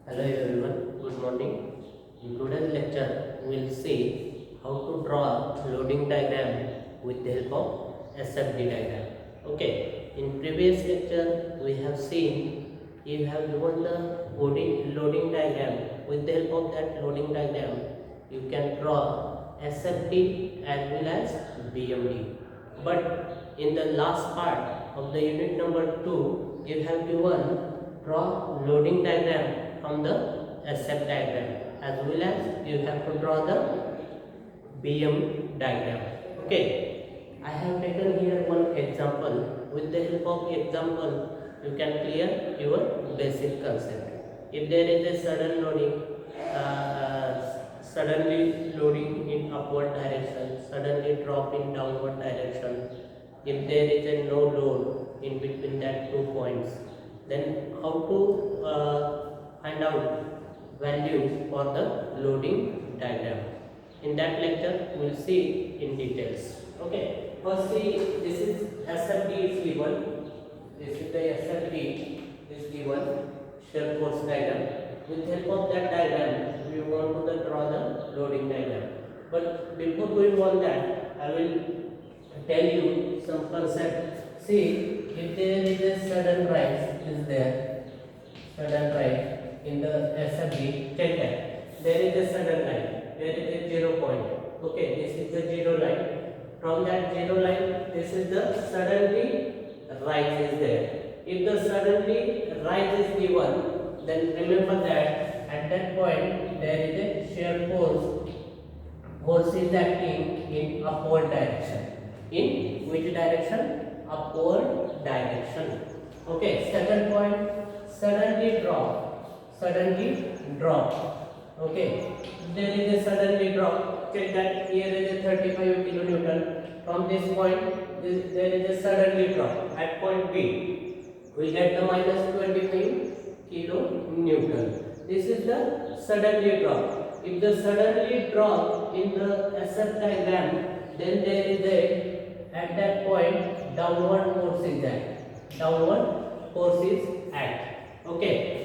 Hello everyone, good morning. In today's lecture, we will see how to draw loading diagram with the help of SFD diagram. Okay, in previous lecture, we have seen you have given the loading diagram. With the help of that loading diagram, you can draw SFD as well as BMD. But in the last part of the unit number 2, you have given draw loading diagram from the SF diagram as well as you have to draw the BM diagram. Okay, I have taken here one example. With the help of example, you can clear your basic concept. If there is a sudden loading, suddenly loading in upward direction, suddenly drop in downward direction, if there is a no load in between that 2 points, then how to find out value for the loading diagram. In that lecture, we will see in details. Okay, firstly, this is SFD is given. This is the SFD is given shear force diagram. With help of that diagram, we want to draw the loading diagram. But before going on that, I will tell you some concept. See, if there is a sudden rise, is there sudden rise in the SFD, check that there is a sudden line, there is a 0 point. Okay, this is the 0 line. From that 0 line, this is the suddenly rise is there. If the suddenly rise is given, then remember that at that point there is a shear force. Force is acting in upward direction. In which direction? Upward direction. Okay, second point, suddenly drop. Suddenly drop. Okay, there is a suddenly drop. Check that here is a 35 kilonewton. From this point, there is a suddenly drop. At point B, we get the minus 25 kilonewton. This is the suddenly drop. If the suddenly drop in the SF diagram, then there is a, at that point, downward force is act. Downward force is act. Okay.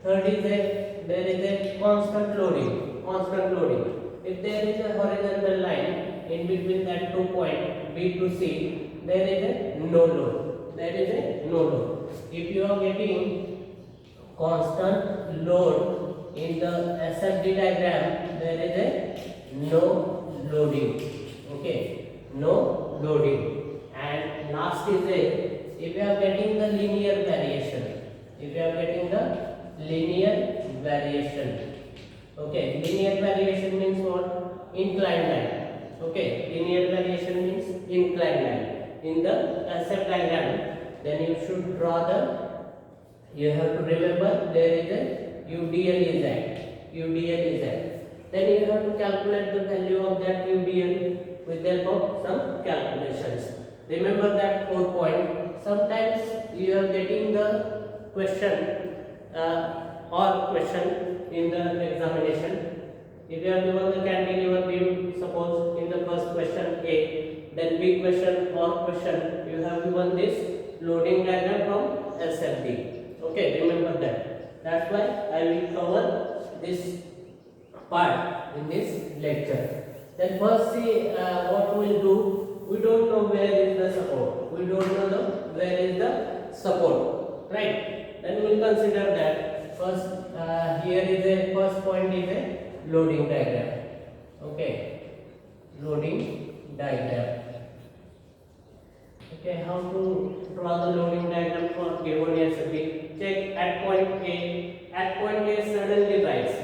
Third is there is a constant loading. Constant loading. If there is a horizontal line in between that 2 point B to C, there is a no load. There is a no load. If you are getting constant load in the SFD diagram, there is a no loading. Okay, no loading. And last is a, if you are getting the linear variation, if you are getting the linear variation. Okay, linear variation means what? Inclined line. Okay, linear variation means inclined line. In the SF diagram, then you should draw the, you have to remember there is a UDL is act. UDL is act. Then you have to calculate the value of that UDL with the help of some calculations. Remember that 4 point. Sometimes you are getting the question or question in the examination. If you are given the cantilever beam, suppose in the first question A, then B question or question, you have given this loading diagram from SFD. Okay, remember that. That's why I will cover this part in this lecture. Then first see what we will do. We don't know where is the support. We don't know where is the support. Right? Then we will consider that. First here is a first point is a loading diagram. Okay, loading diagram. Okay, how to draw the loading diagram for given SFD? Check at point A. At point A suddenly rise.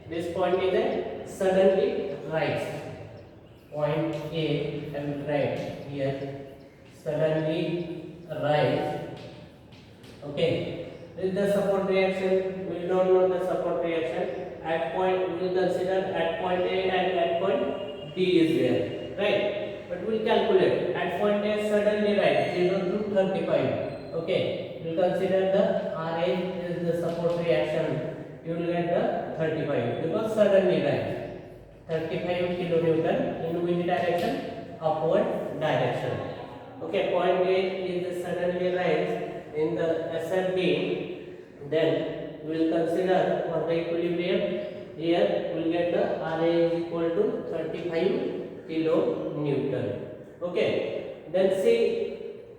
This point is a suddenly rise. Point A, I will write here. Suddenly rise. Okay, this is the support reaction. We don't know the support reaction. At point, we will consider at point A and at point B is there, right? But we will calculate at point A suddenly rise 0 to 35. Okay, we will consider the RA is the support reaction. You will get the 35 because suddenly rise. 35 kilonewton in which direction? Upward direction. Okay, point A is the suddenly rise in the SFD. Then we will consider for the equilibrium. Here we will get the Ra is equal to 35 kilonewton. Okay. Then see,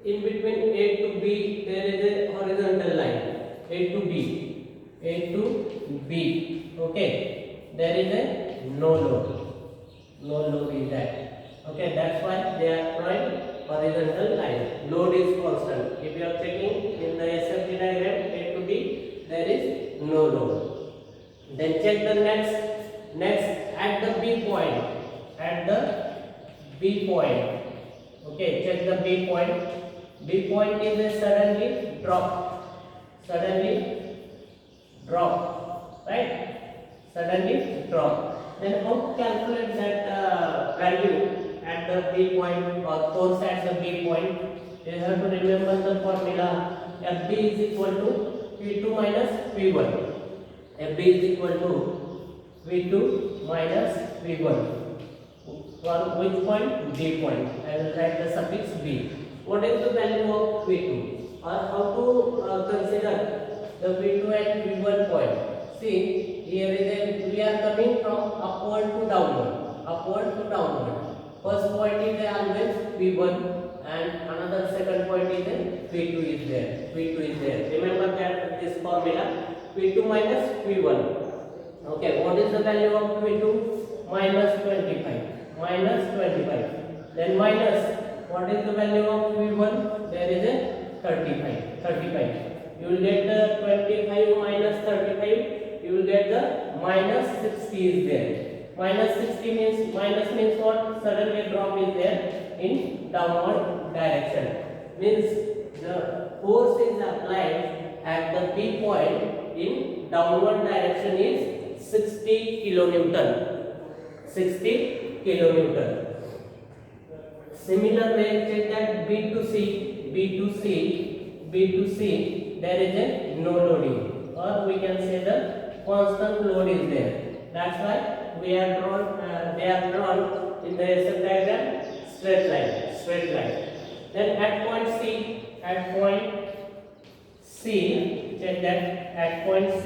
in between A to B there is a horizontal line. A to B. Okay. There is a no load. No load is that. Okay, that's why they are drawing horizontal line. Load is constant. If you are checking in the SFD diagram A to B, there is no load. Then check the next at the B point. At the B point. Okay, check the B point. B point is a suddenly drop. Right? Suddenly drop. Then how to calculate that value at the B point or force at the B point? You have to remember the formula. FB is equal to V2 minus V1. FB is equal to V2 minus V1. For which point? B point. I will write the suffix B. What is the value of V2? Or how to consider the V2 at V1 point? See, here is a, we are coming from upward to downward. First point is always V1 and another second point is V2 is there. Remember that this formula V2 minus V1. Okay, what is the value of V2? Minus 25. Then minus, what is the value of V1? There is a 35. You will get the 25 minus 35. You will get the minus 60 is there. Minus 60 means, minus means what? Suddenly drop is there in downward direction. Means the force is applied at the B point in downward direction is 60 kilonewton. Similar way, check that B to C, there is a no loading, or we can say the constant load is there. That's why they are drawn in the SF diagram straight line. Then at point C, check that at point C.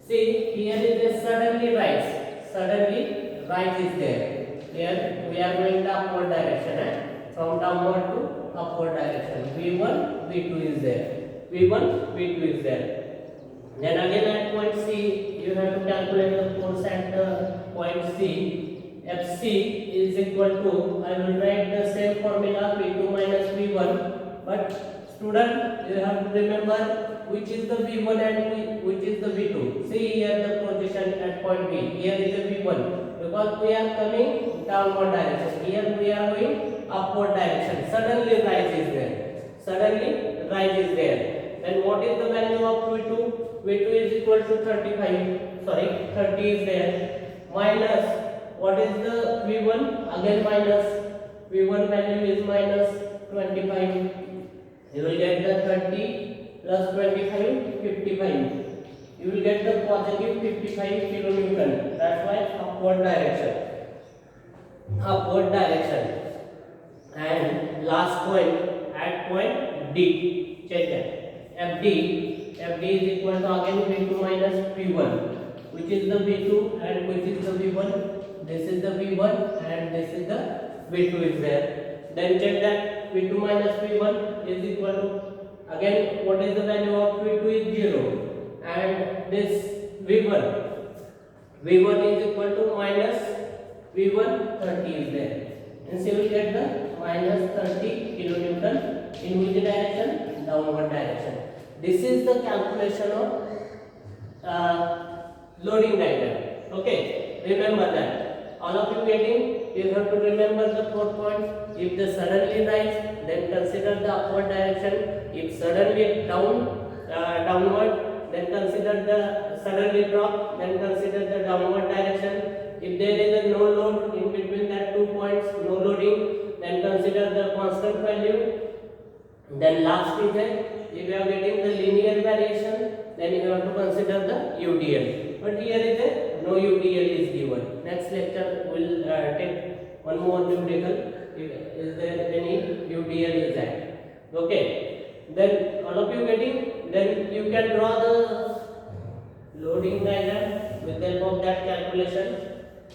See, here is a suddenly rise is there. Here we are going the upward direction, from downward to upward direction. V1, V2 is there. Then again at point C, you have to calculate the force at the point C. FC is equal to, I will write the same formula V2 minus V1, but student, you have to remember which is the V1 and which is the V2. See here the position at point B. Here is the V1 because we are coming downward direction. Here we are going upward direction. Suddenly rise is there. Then what is the value of V2? V2 is equal to 30 is there. Minus, what is the V1? Again minus. V1 value is minus 25. You will get the 30 plus 25, 55. You will get the positive 55 kilonewton. That's why upward direction. And last point at point D. Check that. FD is equal to again V2 minus V1. Which is the V2 and which is the V1? This is the V1 and this is the V2 is there. Then check that V2 minus V1 is equal to, again what is the value of V2 is 0 and this V1 is equal to minus V1 30 is there. And so you will get the minus 30 kilonewton in which direction? Downward direction. This is the calculation of loading diagram. Okay, remember that. All of you getting? You have to remember the 4 points. If the suddenly rise, then consider the upward direction. If suddenly downward, then consider the suddenly drop. Then consider the downward direction. If there is a no load in between that 2 points, no loading, then consider the constant value. Then last is if you are getting the linear variation, then you have to consider the UDL. But here is no UDL is given. Next lecture will take one more numerical. Is there any UDL is that? Okay. Then all of you getting? then you can draw the loading diagram with the help of that calculation.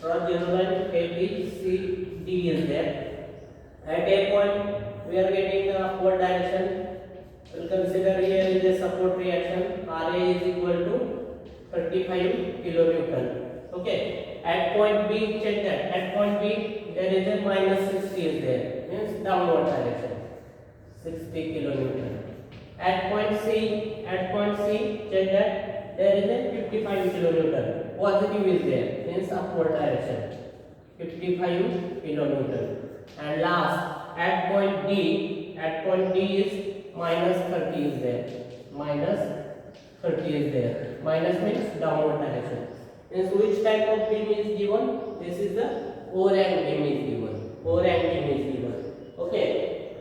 Draw zero line, A, B, C, D is there. At A point we are getting the upward direction. We'll consider here is a support reaction. Ra is equal to 35 kilonewton. Okay. At point B, check that. At point B there is a minus 60 is there. Means downward direction. 60 kilonewton. At point C, check that there is a 55 kilonewton. Positive is there. Means upward direction. 55 kilonewton. And last, at point D is minus 30 is there. Minus 30 is there. Minus means downward direction. Means which type of beam is given? This is the O-rank beam is given. O-rank beam is given. Okay.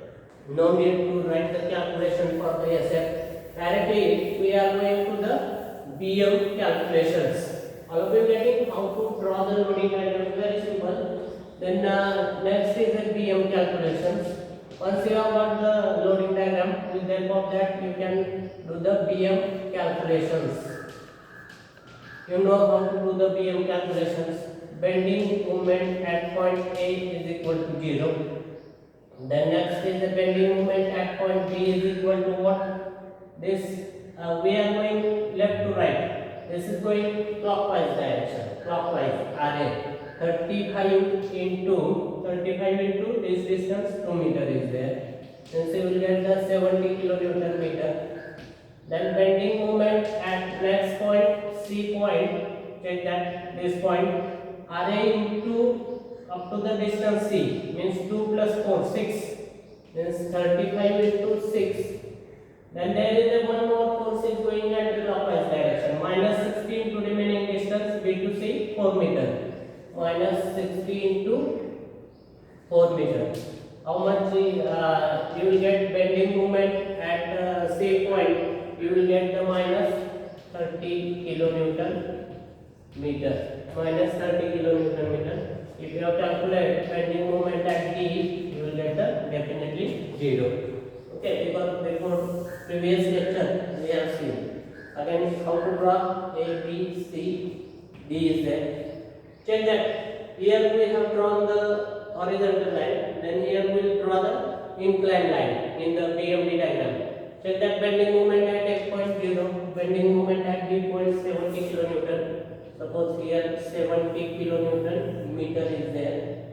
No need to write the calculation for the SF. Directly we are going to the BM calculations. All of you getting how to draw the loading diagram? Very simple. Then next is the BM calculations. Once you have got the loading diagram, with the help of that you can do the BM calculations. You know how to do the BM calculations. Bending moment at point A is equal to 0. Then next is the bending moment at point B is equal to what? This we are going left to right. This is going clockwise direction. Clockwise RA. 35 into this distance 2 meter is there. Since you will get the 70 kilonewton meter. Then bending moment at next point C point. Check that this point RA into up to the distance C means 2 plus 4 6 means 35 into 6. Then there is a one more force is going anti-clockwise direction. Minus 60 into remaining distance B to C 4 meter. Minus 60 into 4 meter. How much you will get bending moment at C point? You will get the minus 30 kilonewton meter. Minus 30 kilonewton meter. If you have calculated bending moment at D, you will get the definitely 0. Okay, because before previous lecture we have seen. Again, how to draw A, B, C, D is there. Check that. Here we have drawn the horizontal line. Then here we will draw the inclined line in the BMD diagram. Check that bending moment at X point 0, bending moment at D point 70 kilonewton. Suppose here 70 kilonewton meter is there.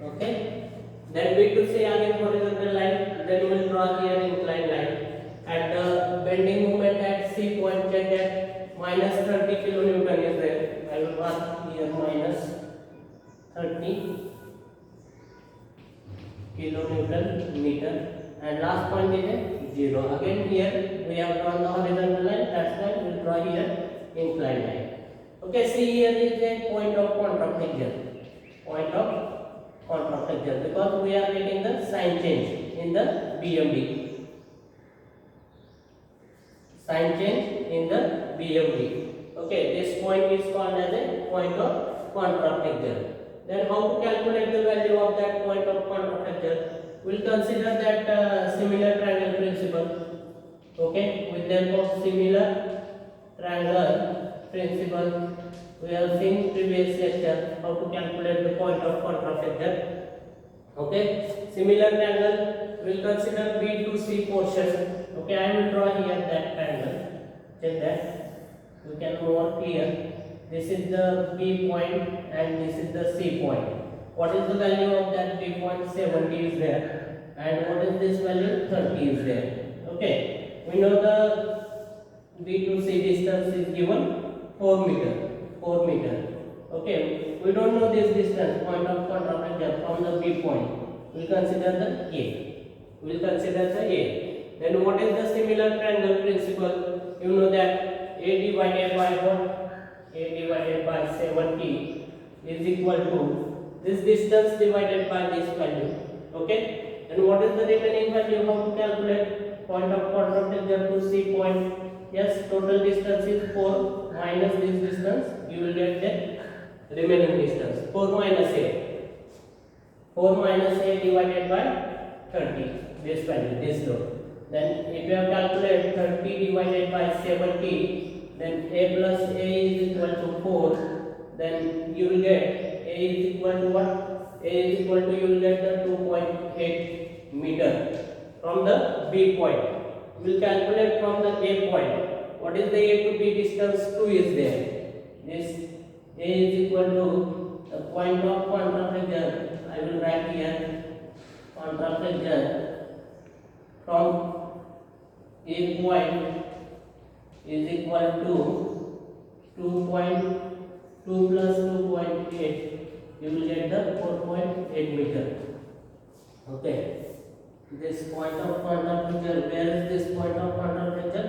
Okay. Then B to C again horizontal line. Then we will draw here inclined line. At the bending moment at C point, check that minus 30 kilonewton is there. I will mark here minus 30 kilonewton meter. And last point is 0. Again here we have drawn the horizontal line. That's why we will draw here inclined line. Okay, see here is a point of contraflexure. Point of contraflexure because we are getting the sign change in the BMD. Sign change in the BMD. Okay, this point is called as a point of contraflexure. Then how to calculate the value of that point of contraflexure? We will consider that similar triangle principle. Okay, with the help of similar triangle principle, we have seen previous lecture how to calculate the point of contraflexure. Okay, similar triangle we will consider B to C portion. Okay, I will draw here that triangle. Check that. You can more clear. This is the B point and this is the C point. What is the value of that B point? 70 is there. And what is this value? 30 is there. Okay. We know the B to C distance is given 4 meter. 4 meter. Okay. We don't know this distance, point of contraflexure from the B point. We will consider the A. We will consider the A. Then what is the similar triangle principle? You know that A divided by what? A divided by 70 is equal to this distance divided by this value. Okay. And what is the remaining value? How to calculate point of contraflexure to C point? Yes, total distance is 4 minus this distance. You will get the remaining distance. 4 minus A. 4 minus A divided by 30, this value, this load. Then if you have calculated 30 divided by 70, then A plus A is equal to 4. Then you will get A is equal to what? A is equal to, you will get the 2.8 meter from the B point. We will calculate from the A point. What is the A to B distance? 2 is there. This A is equal to the point of contraction. I will write here contraction from A point is equal to 2.2 plus 2.8. You will get the 4.8 meter. Okay. This point of contraction, where is this point of contraction?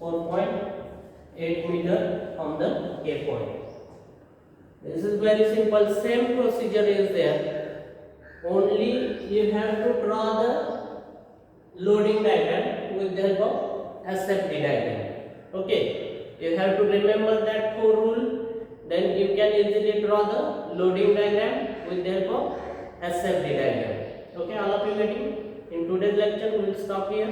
4.8 meter from the A point. This is very simple. Same procedure is there. Only you have to draw the loading diagram with the help of SFD diagram. Okay. You have to remember that 4 rule. Then you can easily draw the loading diagram with the help of SFD diagram. Okay, all of you getting? In today's lecture, we will stop here.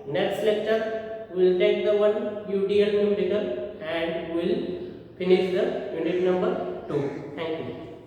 Next lecture, we will take the one UDL numerical and we will finish the unit number 2. Thank you.